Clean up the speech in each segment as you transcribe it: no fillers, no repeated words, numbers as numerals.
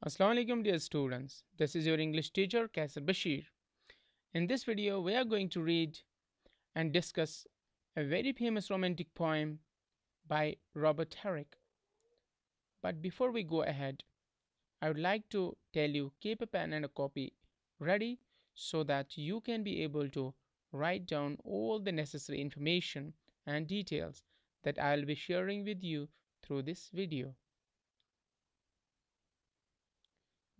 Assalamu alaikum dear students. This is your English teacher Qaisar Bashir. In this video we are going to read and discuss a very famous romantic poem by Robert Herrick. But before we go ahead, I would like to tell you keep a pen and a copy ready so that you can be able to write down all the necessary information and details that I will be sharing with you through this video.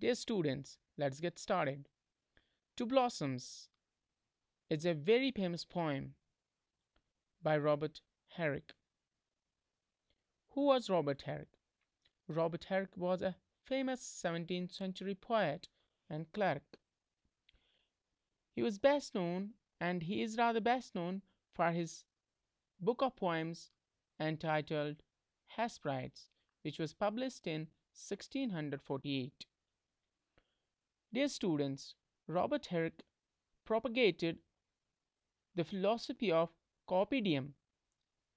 Dear students, let's get started. Two Blossoms is a very famous poem by Robert Herrick. Who was Robert Herrick? Robert Herrick was a famous 17th century poet and cleric. He was best known, and he is rather best known, for his book of poems entitled Hesperides, which was published in 1648. Dear students, Robert Herrick propagated the philosophy of copydium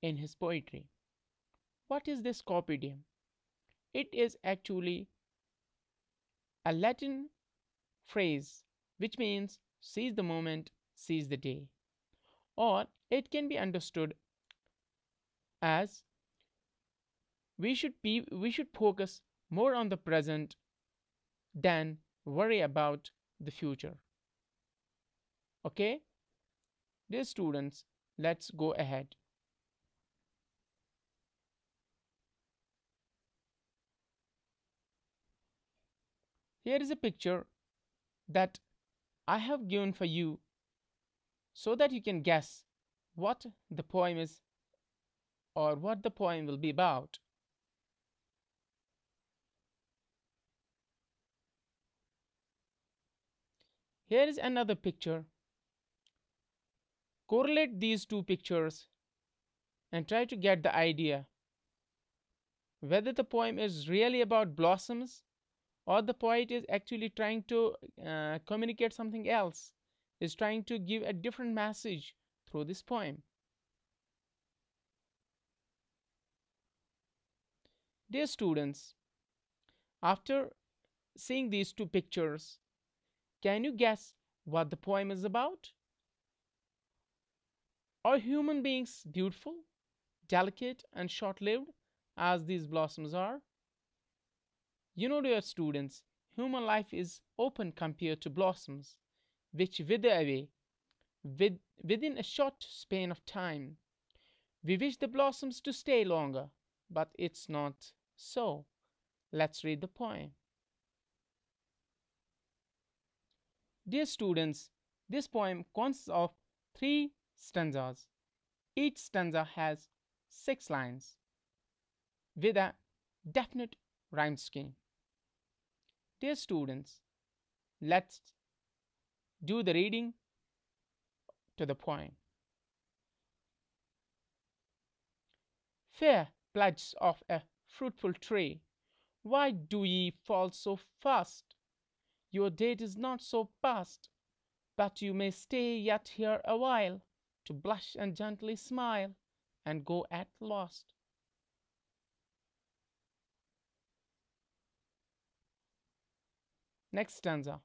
in his poetry. What is this copydium? It is actually a Latin phrase which means seize the moment, seize the day. Or it can be understood as we should focus more on the present than worry about the future. Okay? Dear students, let's go ahead. Here is a picture that I have given for you so that you can guess what the poem is or what the poem will be about. Here is another picture. Correlate these two pictures and try to get the idea whether the poem is really about blossoms or the poet is actually trying to communicate something else, is trying to give a different message through this poem. Dear students, after seeing these two pictures, can you guess what the poem is about? Are human beings beautiful, delicate, and short lived as these blossoms are? You know, dear students, human life is open compared to blossoms, which wither away within a short span of time. We wish the blossoms to stay longer, but it's not so. Let's read the poem. Dear students, this poem consists of three stanzas. Each stanza has 6 lines with a definite rhyme scheme. Dear students, let's do the reading to the poem. Fair pledges of a fruitful tree, why do ye fall so fast? Your date is not so past, but you may stay yet here awhile, to blush and gently smile, and go at last. Next stanza.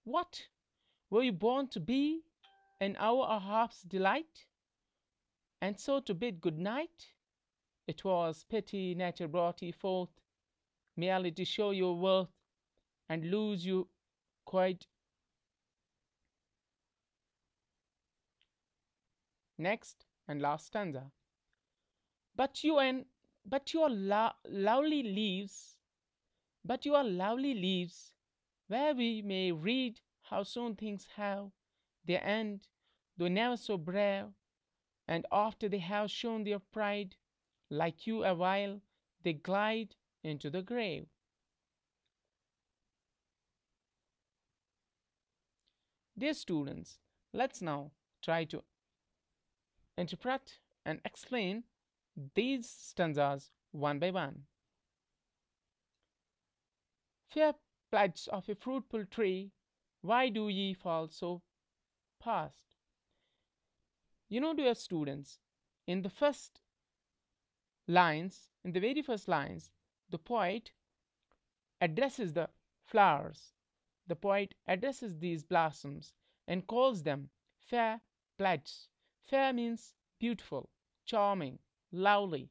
What? Were you born to be an hour or half's delight, and so to bid good night? It was pity nature brought ye forth, merely to show your worth, and lose you quite. Next and last stanza. But you and but your lovely leaves, but your lovely leaves, where we may read how soon things have their end, though never so brave, and after they have shown their pride, like you awhile, they glide into the grave. Dear students, let's now try to interpret and explain these stanzas one by one. Fair pledges of a fruitful tree, why do ye fall so fast? You know, dear students, in the first lines, in the very first lines, the poet addresses the flowers. The poet addresses these blossoms and calls them fair plaids. Fair means beautiful, charming, lovely.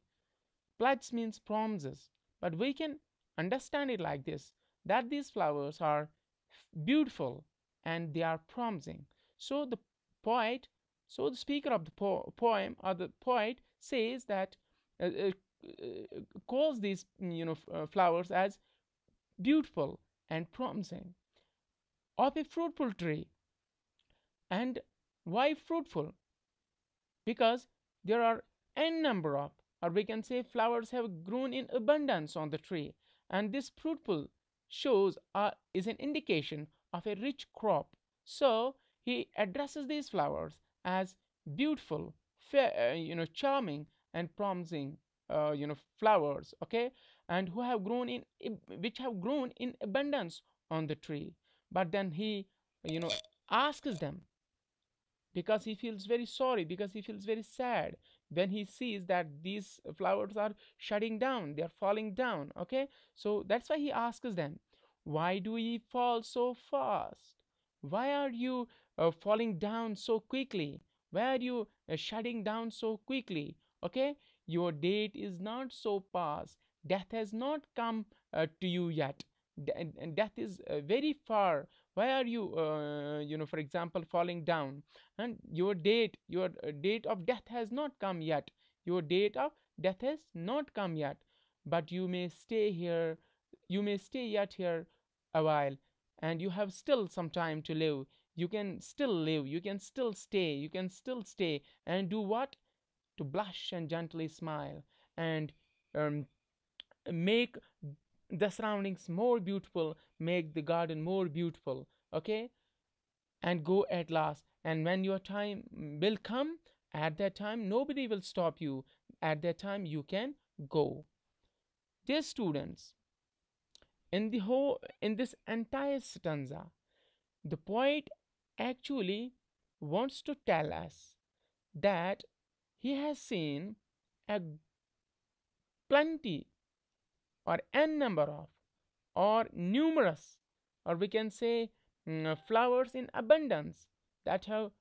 Plaids means promises. But we can understand it like this, that these flowers are beautiful and they are promising. So the poet, so the speaker of the poem or the poet says that uh, uh, calls these flowers as beautiful and promising of a fruitful tree. And why fruitful? Because there are n number of, or we can say, flowers have grown in abundance on the tree, and this fruitful shows is an indication of a rich crop. So he addresses these flowers as beautiful, fair, charming and promising, flowers, okay, and who have grown in which have grown in abundance on the tree. But then he, you know, asks them, because he feels very sorry, because he feels very sad when he sees that these flowers are shutting down, they are falling down, okay. So that's why he asks them, why do ye fall so fast? Why are you falling down so quickly? Why are you shutting down so quickly? Okay, your date is not so past, death has not come to you yet. And death is very far. Why are you for example, falling down? And your date of death has not come yet. Your date of death has not come yet. But you may stay here, you may stay yet here a while, and you have still some time to live. You can still live, you can still stay, you can still stay and do what? To blush and gently smile, and um, make the surroundings more beautiful, make the garden more beautiful, okay, and go at last. And when your time will come, at that time nobody will stop you. At that time you can go. Dear students, in this entire stanza, the poet actually wants to tell us that he has seen a plenty, or n number of, or numerous, or we can say flowers in abundance, that have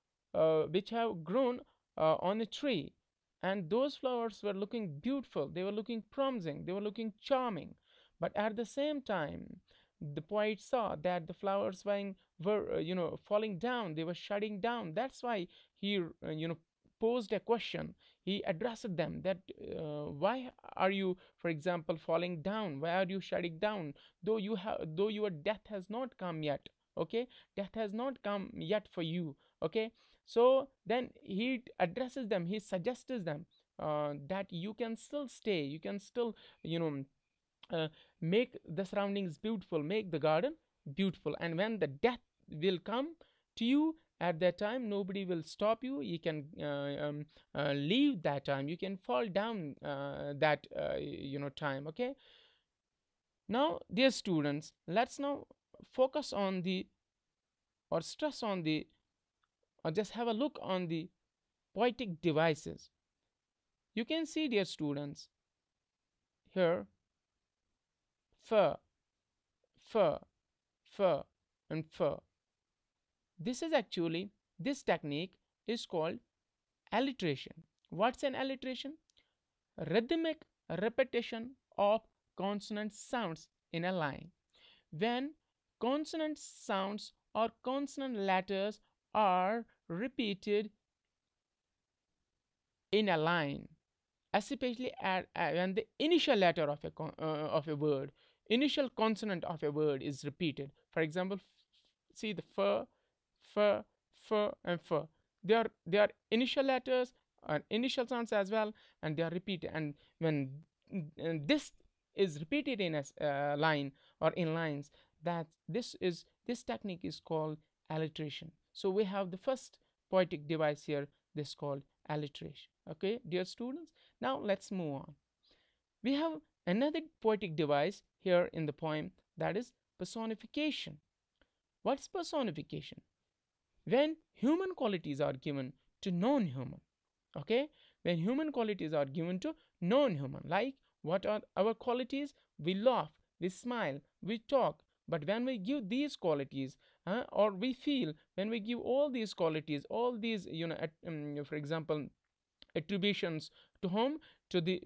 which have grown on a tree. And those flowers were looking beautiful, they were looking promising, they were looking charming. But at the same time, the poet saw that the flowers were falling down, they were shutting down. That's why he posed a question. He addressed them that, why are you, for example, falling down? Why are you shutting down? Though your death has not come yet, okay, death has not come yet for you, okay. So then he addresses them, he suggests them that you can still stay, you can still you know uh, make the surroundings beautiful, make the garden beautiful. And when the death will come to you, at that time nobody will stop you. You can leave that time, you can fall down that time, okay. Now, dear students, let's now focus on the, or stress on the, or just have a look on the poetic devices. You can see, dear students, here fur, fur, fur, and fur. This is actually, this technique is called alliteration. What's an alliteration? Rhythmic repetition of consonant sounds in a line. When consonant sounds or consonant letters are repeated in a line, especially when the initial letter of a word, initial consonant of a word is repeated. For example, see the fur, fur, fur, and fur. They are initial letters and initial sounds as well, and they are repeated. And when this is repeated in a line or in lines, that this technique is called alliteration. So we have the first poetic device here, this called alliteration. Okay, dear students, now let's move on. We have another poetic device here in the poem, that is personification. What's personification? When human qualities are given to non-human, okay, when human qualities are given to non-human, like what are our qualities? We laugh, we smile, we talk, But when we give these qualities, or we feel when we give all these qualities, all these, for example, attributions to whom, to the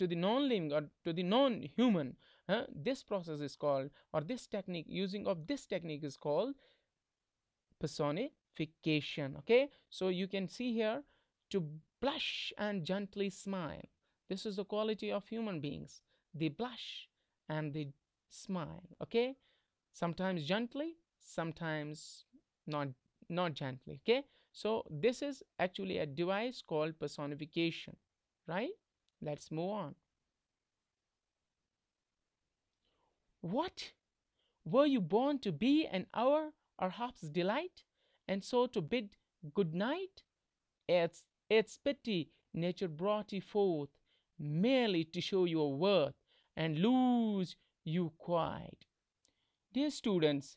non-living or to the non-human, this process is called, or this technique, using of this technique is called personification. Okay, so you can see here, to blush and gently smile, this is the quality of human beings. They blush and they smile. Okay, sometimes gently, sometimes not not gently. Okay, so this is actually a device called personification, right? Let's move on. What, were you born to be an hour or half's delight, and so to bid good night? It's pity nature brought you forth merely to show your worth and lose you quite. Dear students,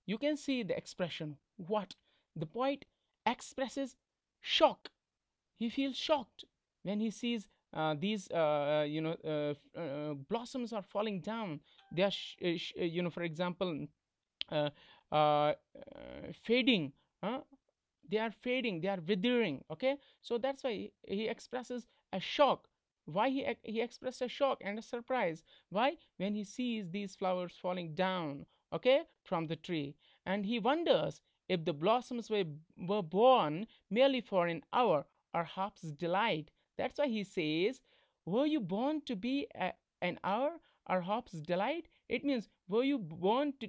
you can see the expression. What? The poet expresses shock. He feels shocked when he sees these blossoms are falling down. They are for example, uh, uh, fading. They are fading, they are withering. Okay, so that's why he expresses a shock. Why he expresses a shock and a surprise? Why? When he sees these flowers falling down, okay, from the tree, and he wonders if the blossoms were born merely for an hour or half's delight. That's why he says, were you born to be an hour or half's delight? It means, were you born to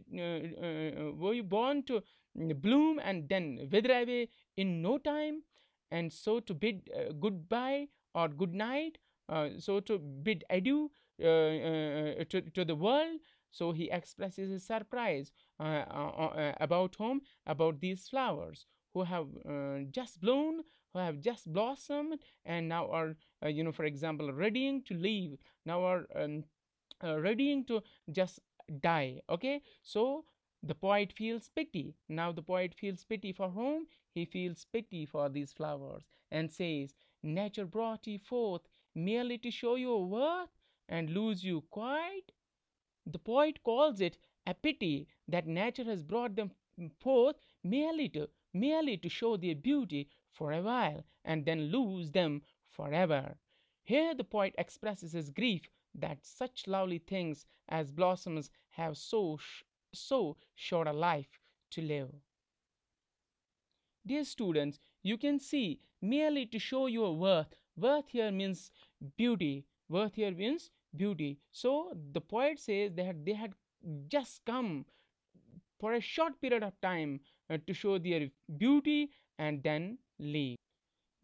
bloom and then wither away in no time, and so to bid goodbye or good night, so to bid adieu to the world. So he expresses his surprise about whom, about these flowers who have just blown, who have just blossomed, and now are, for example, readying to leave, now are readying to just die. Okay, so the poet feels pity. Now the poet feels pity for whom? He feels pity for these flowers and says, nature brought you forth merely to show your worth and lose you quite. The poet calls it a pity that nature has brought them forth merely to show their beauty for a while and then lose them forever. Here the poet expresses his grief that such lovely things as blossoms have so short a life to live. Dear students, you can see, merely to show your worth. Worth here means beauty. Worth here means beauty. So the poet says that they had just come for a short period of time to show their beauty and then leave.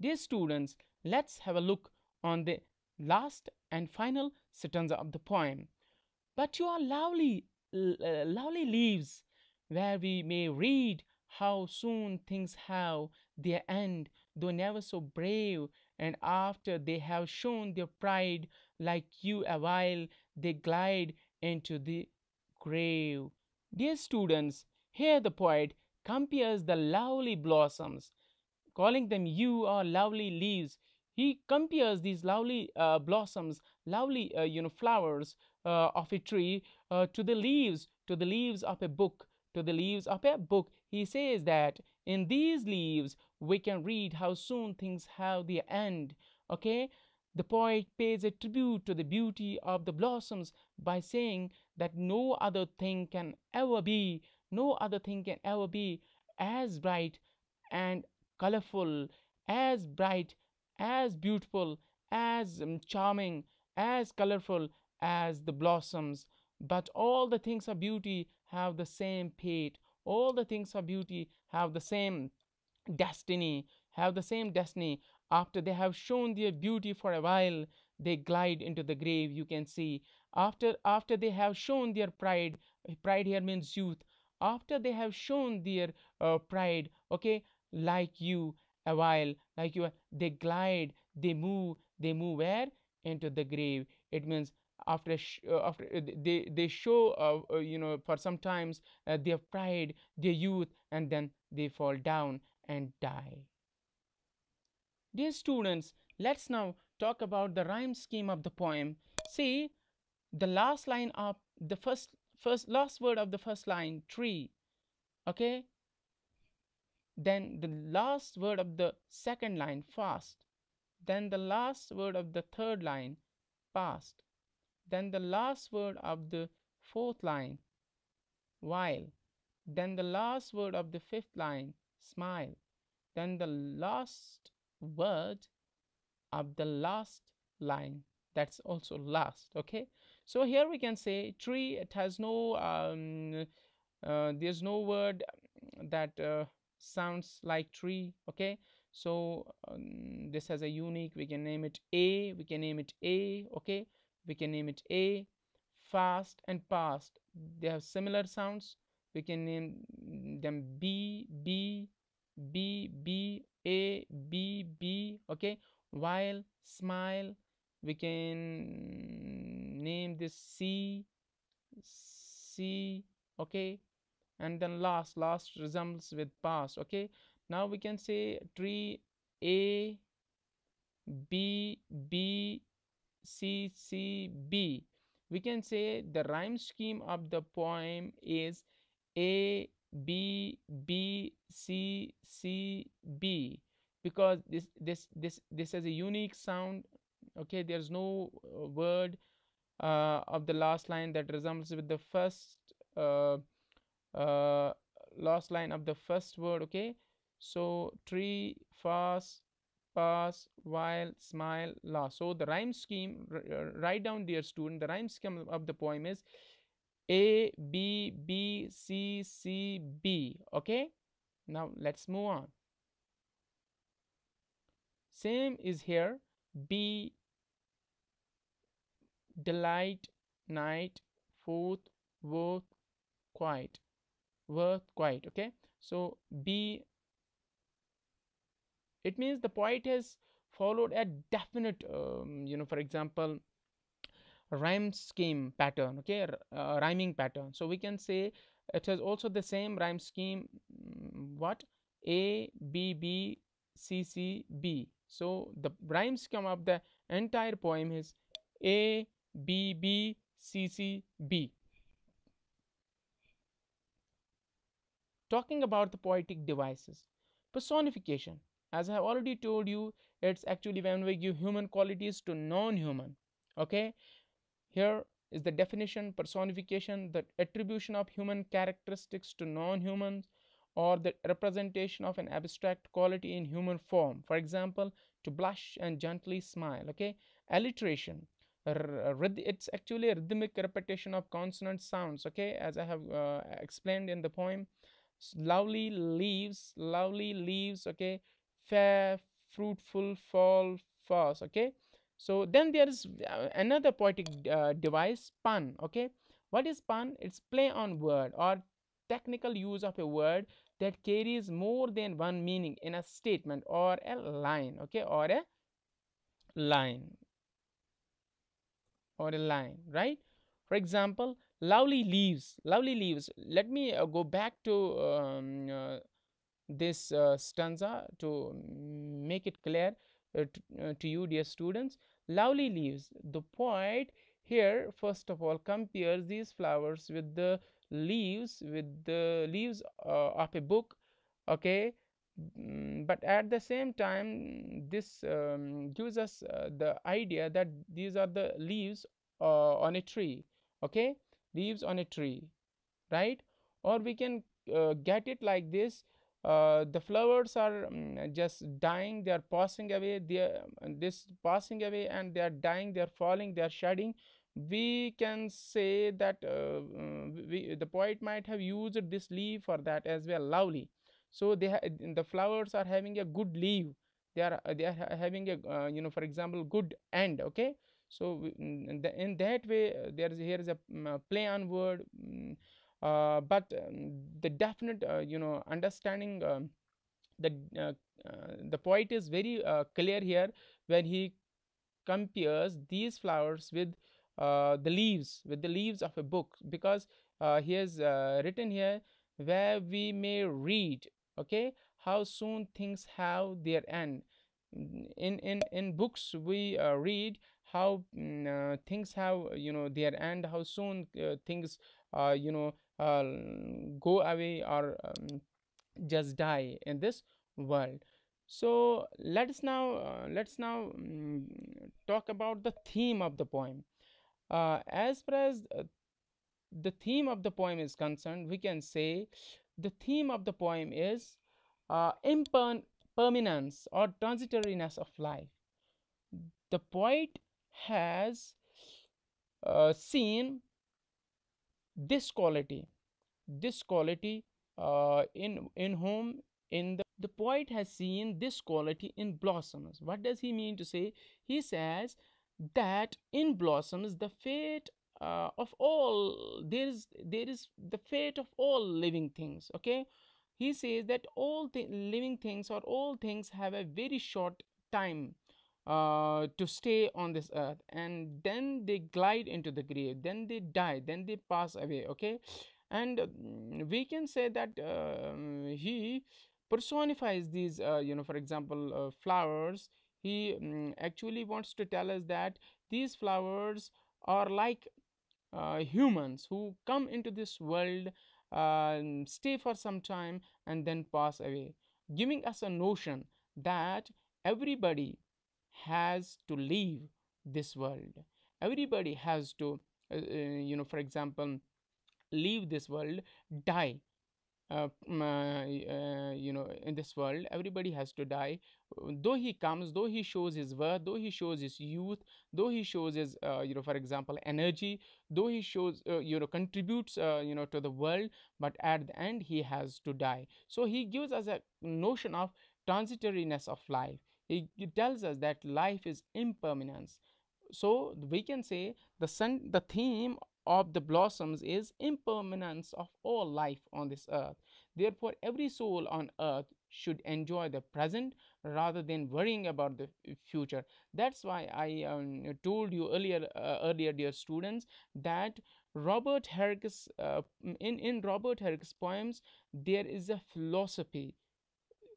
Dear students, let's have a look on the last and final stanza of the poem. But you are lovely leaves, where we may read how soon things have their end, though never so brave, and after they have shown their pride, like you awhile, they glide into the grave. Dear students, here the poet compares the lovely blossoms, calling them you are lovely leaves. He compares these lovely blossoms, lovely flowers of a tree, to the leaves of a book, to the leaves of a book. He says that in these leaves we can read how soon things have their end. Okay, the poet pays a tribute to the beauty of the blossoms by saying that no other thing can ever be, no other thing can ever be as bright and colorful, as bright, as beautiful, as charming, as colorful as the blossoms. But all the things of beauty have the same fate. All the things of beauty have the same destiny, have the same destiny. After they have shown their beauty for a while, they glide into the grave. You can see, after they have shown their pride. Pride here means youth. After they have shown their pride, okay, like you, a while, like you, they glide, they move where? Into the grave. It means after they show for some times their pride, their youth, and then they fall down and die. Dear students, let's now talk about the rhyme scheme of the poem. See, the last line of the first last word of the first line, tree. Okay, then the last word of the second line, fast. Then the last word of the third line, past. Then the last word of the fourth line, while. Then the last word of the fifth line, smile. Then the last word of the last line, that's also last. Okay, so here we can say tree, it has no there's no word that sounds like tree. Okay, so this has a unique, we can name it a, we can name it a. Okay, we can name it a. Fast and past, they have similar sounds, we can name them b, b, b, b, a, b, b. Okay, while, smile, we can name this c, c. Okay, and then last resembles with past. Okay, now we can say tree, a, b, b, c, c, b. We can say the rhyme scheme of the poem is a, b, b, c, c, b, because this has a unique sound. Okay, there's no word of the last line that resembles with the first uh, uh, last line of the first word. Okay, so tree, fast, pass, while, smile, last. So the rhyme scheme, write down, dear student, the rhyme scheme of the poem is a, b, b, c, c, b. Okay, now let's move on. Same is here. B, delight, night, fourth, worth, quiet, worth, quiet. Okay, so b, it means the poet has followed a definite for example, rhyme scheme pattern. Okay, rhyming pattern. So we can say it has also the same rhyme scheme. What, a, b, b, c, c, b. So the rhyme scheme of the entire poem is a, b, b, c, c, b. Talking about the poetic devices, personification, as I have already told you, it's actually when we give human qualities to non-human. Okay, here is the definition: personification, the attribution of human characteristics to non-humans, or the representation of an abstract quality in human form. For example, to blush and gently smile. Okay, alliteration, it's actually a rhythmic repetition of consonant sounds. Okay, as I have explained in the poem. Lovely leaves. Okay, fair, fruitful, fall, fast. Okay, so then there is another poetic device, pun. Okay, what is pun? It's play on word or technical use of a word that carries more than one meaning in a statement or a line. Okay, line or a line, right? For example, lovely leaves. Let me go back to this stanza to make it clear to you, dear students. Lovely leaves, the poet here first of all compares these flowers with the leaves of a book. Okay, but at the same time this gives us the idea that these are the leaves on a tree. Okay, leaves on a tree, right? Or we can get it like this: the flowers are just dying, they are passing away, they are this passing away, and they are dying, they are falling, they are shedding. We can say that the poet might have used this leaf for that as well, lovely. So the flowers are having a good leaf, they are having a for example, good end. Okay, so in that way there is here is a play on word. But the definite understanding, the uh, the poet is very clear here when he compares these flowers with the leaves of a book, because he has written here, where we may read, okay, how soon things have their end. In books we read how things have their end, how soon things go away or just die in this world. So let's now talk about the theme of the poem. As far as the theme of the poem is concerned, we can say the theme of the poem is impermanence or transitoriness of life. The poet has seen this quality, this quality in whom, in the poet has seen this quality in blossoms. What does he mean to say? He says that in blossoms the fate of all, there is the fate of all living things. Okay, he says that all living things or all things have a very short time to stay on this earth, and then they glide into the grave, then they die, then they pass away. Okay, and we can say that he personifies these, for example, flowers. He actually wants to tell us that these flowers are like humans who come into this world, stay for some time, and then pass away, giving us a notion that everybody has to leave this world. Everybody has to, for example, leave this world, die. In this world everybody has to die. Though he comes, though he shows his worth, though he shows his youth, though he shows his, for example, energy, though he shows, contributes, to the world, but at the end he has to die. So he gives us a notion of transitoriness of life. He tells us that life is impermanence. So we can say the theme of the blossoms is impermanence of all life on this earth. Therefore every soul on earth should enjoy the present rather than worrying about the future. That's why I told you earlier, dear students, that Robert Herrick's in Robert Herrick's poems there is a philosophy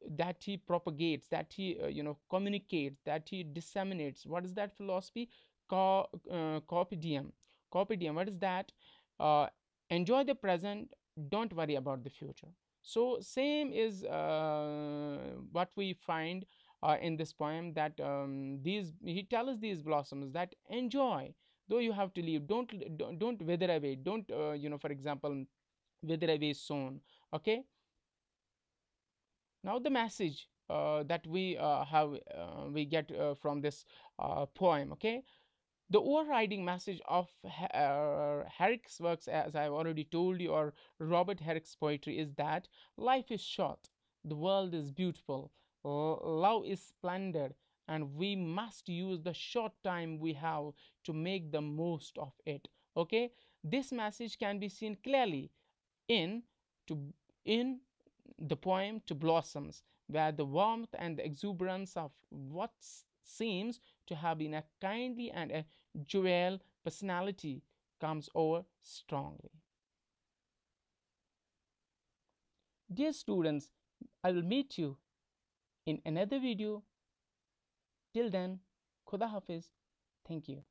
that he propagates, that he communicates, that he disseminates. What is that philosophy? Copidium. Copidium, what is that? uh, Enjoy the present, don't worry about the future. So same is what we find in this poem, that these he tells these blossoms that enjoy, though you have to leave, don't wither away, don't for example, wither away soon. Okay, now the message that we get from this poem. Okay, the overriding message of Herrick's works, as I've already told you, or Robert Herrick's poetry, is that life is short, the world is beautiful, love is splendid, and we must use the short time we have to make the most of it. Okay, this message can be seen clearly in to in the poem To Blossoms, where the warmth and the exuberance of what seems to have been a kindly and a jovial personality comes over strongly. Dear students, I will meet you in another video. Till then, Khuda Hafiz. Thank you.